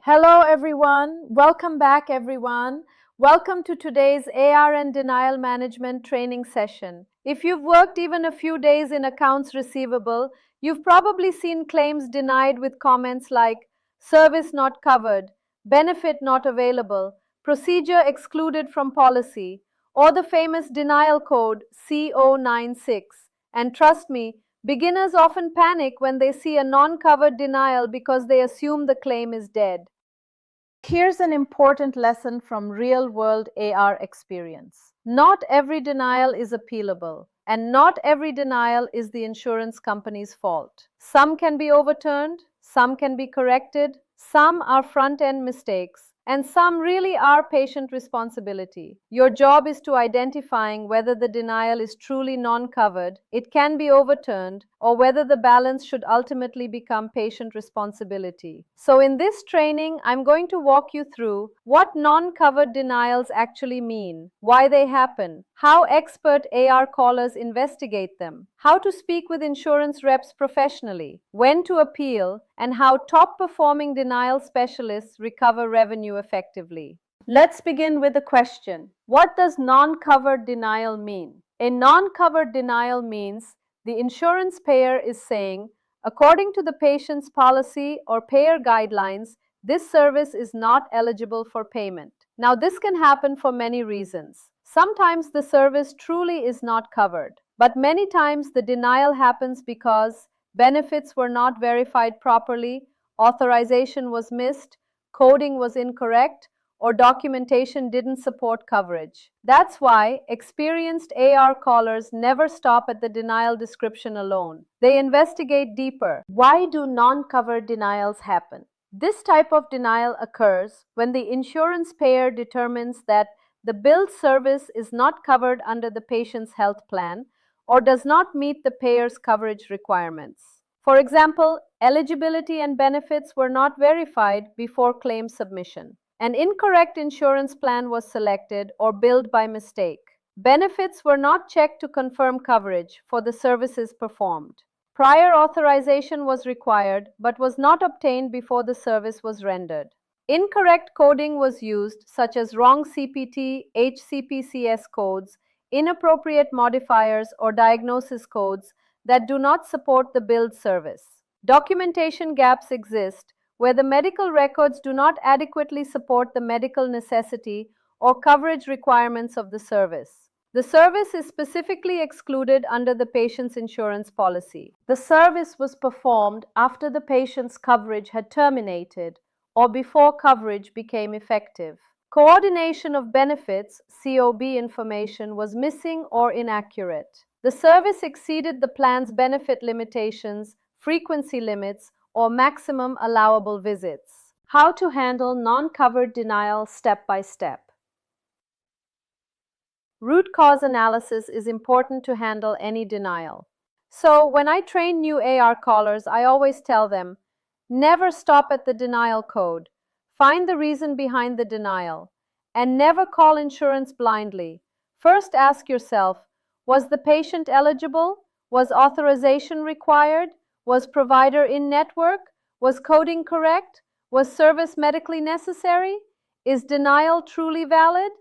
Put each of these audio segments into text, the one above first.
Hello everyone, welcome back everyone. Welcome to today's AR and denial management training session. If you've worked even a few days in accounts receivable, you've probably seen claims denied with comments like service not covered, benefit not available, procedure excluded from policy, or the famous denial code CO-96. And trust me, beginners often panic when they see a non-covered denial because they assume the claim is dead. Here's an important lesson from real-world AR experience. Not every denial is appealable, and not every denial is the insurance company's fault. Some can be overturned, some can be corrected, some are front-end mistakes, and some really are patient responsibility. Your job is to identifying whether the denial is truly non-covered, it can be overturned, or whether the balance should ultimately become patient responsibility. So in this training, I'm going to walk you through what non-covered denials actually mean, why they happen, how expert AR callers investigate them, how to speak with insurance reps professionally, when to appeal, and how top-performing denial specialists recover revenue effectively. Let's begin with a question. What does non-covered denial mean? A non-covered denial means the insurance payer is saying, according to the patient's policy or payer guidelines, this service is not eligible for payment. Now, this can happen for many reasons. Sometimes the service truly is not covered, but many times the denial happens because benefits were not verified properly, authorization was missed, coding was incorrect, or documentation didn't support coverage. That's why experienced AR callers never stop at the denial description alone. They investigate deeper. Why do non-covered denials happen? This type of denial occurs when the insurance payer determines that the billed service is not covered under the patient's health plan or does not meet the payer's coverage requirements. For example, eligibility and benefits were not verified before claim submission. An incorrect insurance plan was selected or billed by mistake. Benefits were not checked to confirm coverage for the services performed. Prior authorization was required but was not obtained before the service was rendered. Incorrect coding was used, such as wrong CPT, HCPCS codes, inappropriate modifiers, or diagnosis codes that do not support the billed service. Documentation gaps exist where the medical records do not adequately support the medical necessity or coverage requirements of the service. The service is specifically excluded under the patient's insurance policy. The service was performed after the patient's coverage had terminated or before coverage became effective. Coordination of benefits, COB information, was missing or inaccurate. The service exceeded the plan's benefit limitations, frequency limits, or maximum allowable visits. How to handle non-covered denial step by step. Root cause analysis is important to handle any denial. So when I train new AR callers, I always tell them, never stop at the denial code. Find the reason behind the denial. And never call insurance blindly. First ask yourself, was the patient eligible? Was authorization required? Was provider in network? Was coding correct? Was service medically necessary? Is denial truly valid?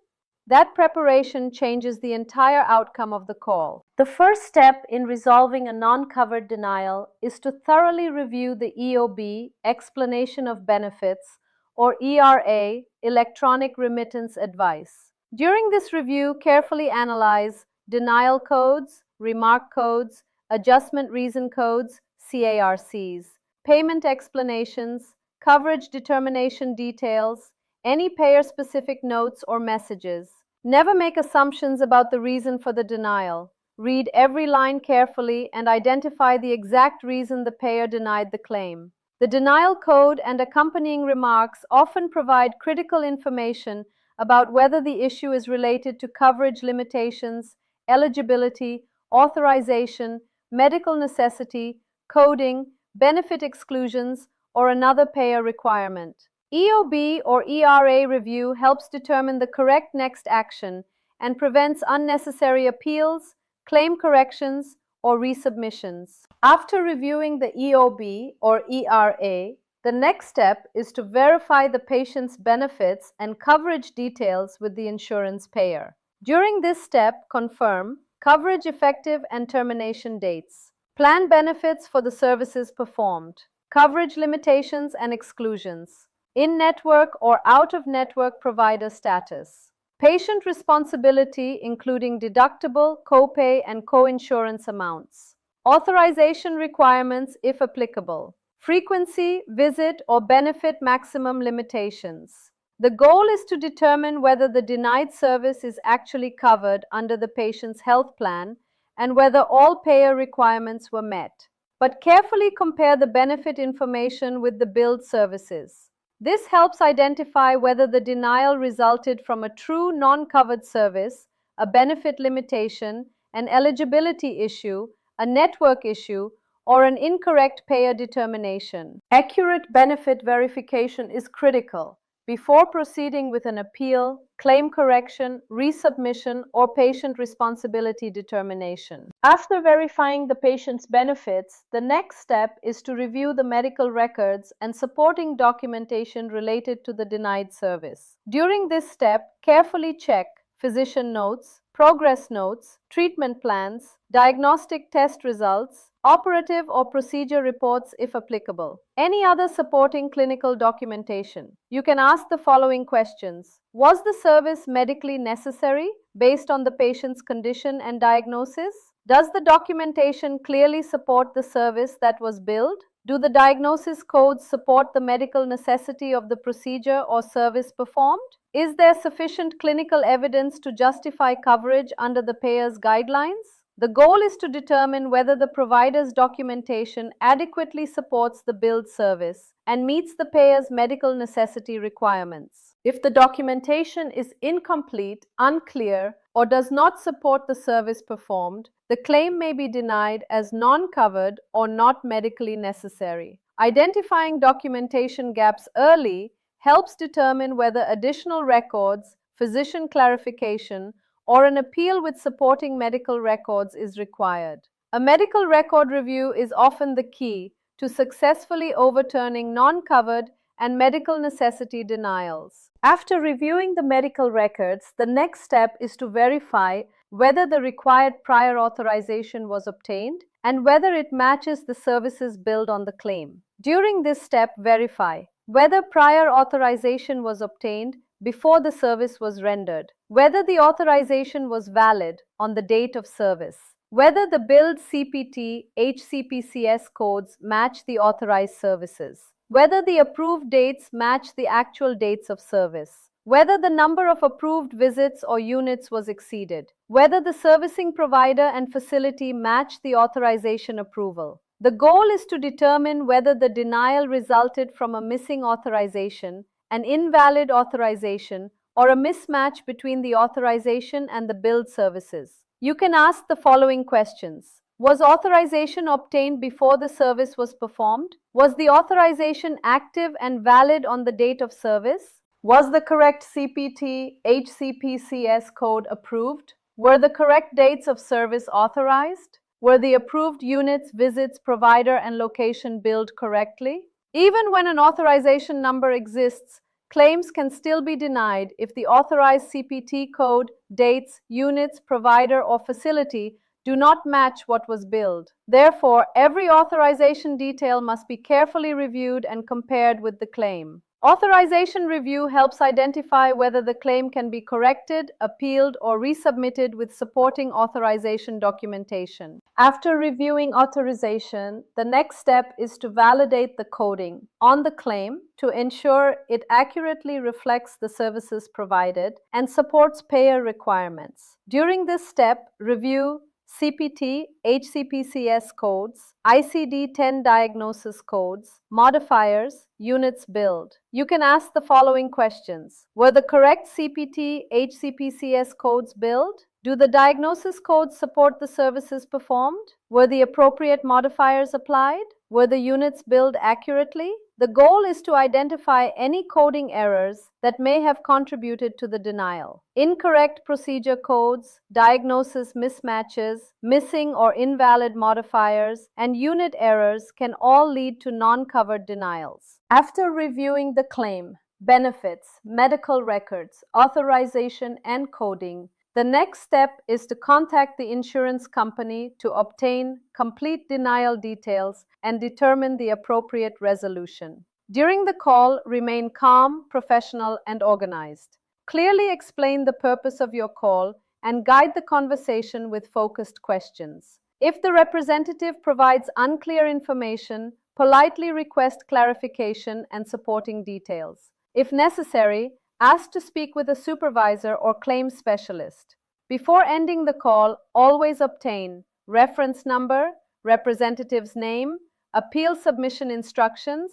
That preparation changes the entire outcome of the call. The first step in resolving a non-covered denial is to thoroughly review the EOB, explanation of benefits, or ERA, electronic remittance advice. During this review, carefully analyze denial codes, remark codes, adjustment reason codes, CARCs, payment explanations, coverage determination details, any payer-specific notes or messages. Never make assumptions about the reason for the denial. Read every line carefully and identify the exact reason the payer denied the claim. The denial code and accompanying remarks often provide critical information about whether the issue is related to coverage limitations, eligibility, authorization, medical necessity, coding, benefit exclusions, or another payer requirement. EOB or ERA review helps determine the correct next action and prevents unnecessary appeals, claim corrections, or resubmissions. After reviewing the EOB or ERA, The next step is to verify the patient's benefits and coverage details with the insurance payer. During this step, confirm coverage effective and termination dates, plan benefits for the services performed, coverage limitations and exclusions, in-network or out-of-network provider status, patient responsibility including deductible, copay, and coinsurance amounts, authorization requirements if applicable, frequency, visit, or benefit maximum limitations. The goal is to determine whether the denied service is actually covered under the patient's health plan and whether all payer requirements were met. But carefully compare the benefit information with the billed services. This helps identify whether the denial resulted from a true non-covered service, a benefit limitation, an eligibility issue, a network issue, or an incorrect payer determination. Accurate benefit verification is critical before proceeding with an appeal, claim correction, resubmission, or patient responsibility determination. After verifying the patient's benefits, the next step is to review the medical records and supporting documentation related to the denied service. During this step, carefully check physician notes, progress notes, treatment plans, diagnostic test results, operative or procedure reports if applicable. Any other supporting clinical documentation. You can ask the following questions. Was the service medically necessary based on the patient's condition and diagnosis? Does the documentation clearly support the service that was billed? Do the diagnosis codes support the medical necessity of the procedure or service performed? Is there sufficient clinical evidence to justify coverage under the payer's guidelines? The goal is to determine whether the provider's documentation adequately supports the billed service and meets the payer's medical necessity requirements. If the documentation is incomplete, unclear, or does not support the service performed, the claim may be denied as non-covered or not medically necessary. Identifying documentation gaps early helps determine whether additional records, physician clarification, or an appeal with supporting medical records is required. A medical record review is often the key to successfully overturning non-covered and medical necessity denials. After reviewing the medical records, the next step is to verify whether the required prior authorization was obtained and whether it matches the services billed on the claim. During this step, verify whether prior authorization was obtained before the service was rendered, whether the authorization was valid on the date of service, whether the billed CPT, HCPCS codes match the authorized services, whether the approved dates match the actual dates of service, whether the number of approved visits or units was exceeded, whether the servicing provider and facility match the authorization approval. The goal is to determine whether the denial resulted from a missing authorization, an invalid authorization, or a mismatch between the authorization and the billed services. You can ask the following questions. Was authorization obtained before the service was performed? Was the authorization active and valid on the date of service? Was the correct CPT, HCPCS code approved? Were the correct dates of service authorized? Were the approved units, visits, provider, and location billed correctly? Even when an authorization number exists, claims can still be denied if the authorized CPT code, dates, units, provider, or facility do not match what was billed. Therefore, every authorization detail must be carefully reviewed and compared with the claim. Authorization review helps identify whether the claim can be corrected, appealed, or resubmitted with supporting authorization documentation. After reviewing authorization, the next step is to validate the coding on the claim to ensure it accurately reflects the services provided and supports payer requirements. During this step, review CPT, HCPCS codes, ICD-10 diagnosis codes, modifiers, units billed. You can ask the following questions. Were the correct CPT, HCPCS codes billed? Do the diagnosis codes support the services performed? Were the appropriate modifiers applied? Were the units billed accurately? The goal is to identify any coding errors that may have contributed to the denial. Incorrect procedure codes, diagnosis mismatches, missing or invalid modifiers, and unit errors can all lead to non-covered denials. After reviewing the claim, benefits, medical records, authorization, and coding, the next step is to contact the insurance company to obtain complete denial details and determine the appropriate resolution. During the call, remain calm, professional, and organized. Clearly explain the purpose of your call and guide the conversation with focused questions. If the representative provides unclear information, politely request clarification and supporting details. If necessary, ask to speak with a supervisor or claims specialist. Before ending the call, always obtain reference number, representative's name, appeal submission instructions,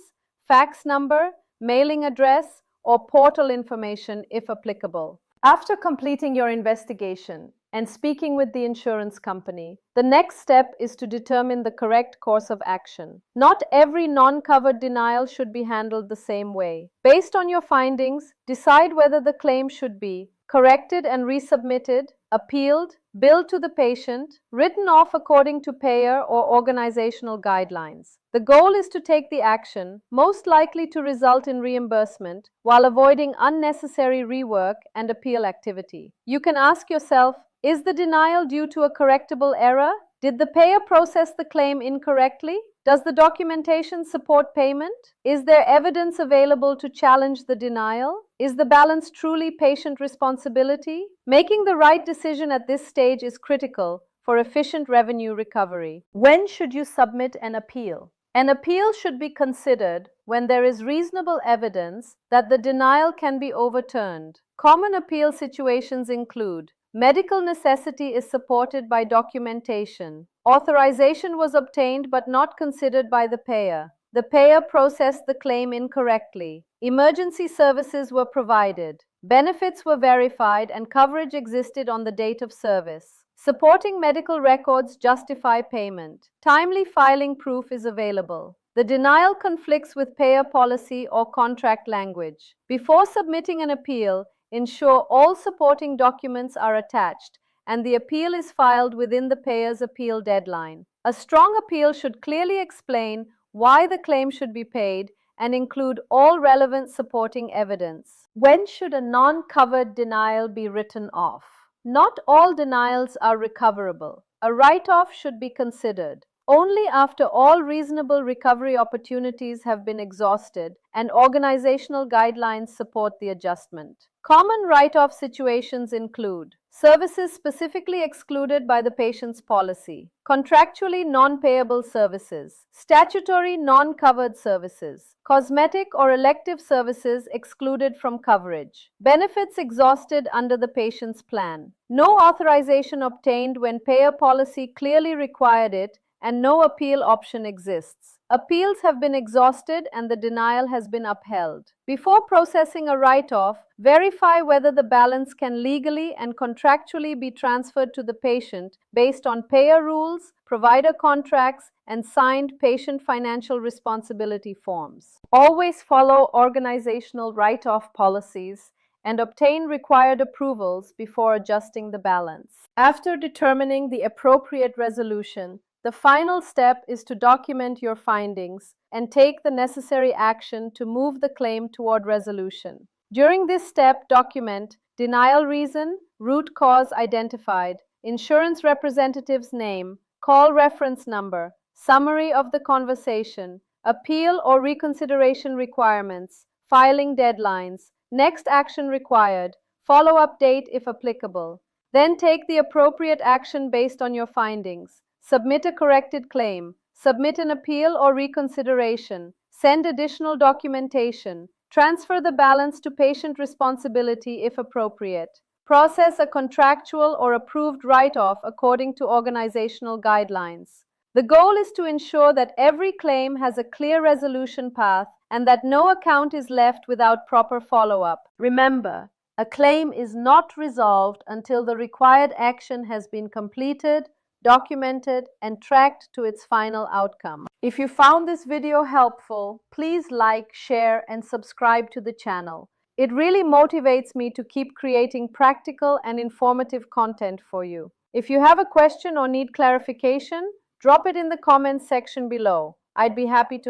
fax number, mailing address, or portal information if applicable. After completing your investigation and speaking with the insurance company, the next step is to determine the correct course of action. Not every non-covered denial should be handled the same way. Based on your findings, decide whether the claim should be corrected and resubmitted, appealed, billed to the patient, written off according to payer or organizational guidelines. The goal is to take the action most likely to result in reimbursement while avoiding unnecessary rework and appeal activity. You can ask yourself, is the denial due to a correctable error? Did the payer process the claim incorrectly? Does the documentation support payment? Is there evidence available to challenge the denial? Is the balance truly patient responsibility? Making the right decision at this stage is critical for efficient revenue recovery. When should you submit an appeal? An appeal should be considered when there is reasonable evidence that the denial can be overturned. Common appeal situations include medical necessity is supported by documentation. Authorization was obtained but not considered by the payer. The payer processed the claim incorrectly. Emergency services were provided. Benefits were verified and coverage existed on the date of service. Supporting medical records justify payment. Timely filing proof is available. The denial conflicts with payer policy or contract language. Before submitting an appeal, ensure all supporting documents are attached and the appeal is filed within the payer's appeal deadline. A strong appeal should clearly explain why the claim should be paid and include all relevant supporting evidence. When should a non-covered denial be written off? Not all denials are recoverable. A write-off should be considered only after all reasonable recovery opportunities have been exhausted and organizational guidelines support the adjustment. Common write-off situations include services specifically excluded by the patient's policy, contractually non-payable services, statutory non-covered services, cosmetic or elective services excluded from coverage, benefits exhausted under the patient's plan, no authorization obtained when payer policy clearly required it, and no appeal option exists. Appeals have been exhausted and the denial has been upheld. Before processing a write-off, verify whether the balance can legally and contractually be transferred to the patient based on payer rules, provider contracts, and signed patient financial responsibility forms. Always follow organizational write-off policies and obtain required approvals before adjusting the balance. After determining the appropriate resolution, the final step is to document your findings and take the necessary action to move the claim toward resolution. During this step, document denial reason, root cause identified, insurance representative's name, call reference number, summary of the conversation, appeal or reconsideration requirements, filing deadlines, next action required, follow-up date if applicable. Then take the appropriate action based on your findings. Submit a corrected claim, submit an appeal or reconsideration, send additional documentation, transfer the balance to patient responsibility if appropriate, process a contractual or approved write-off according to organizational guidelines. The goal is to ensure that every claim has a clear resolution path and that no account is left without proper follow-up. Remember, a claim is not resolved until the required action has been completed, documented, and tracked to its final outcome. If you found this video helpful, please like, share, and subscribe to the channel. It really motivates me to keep creating practical and informative content for you. If you have a question or need clarification, drop it in the comments section below. I'd be happy to help.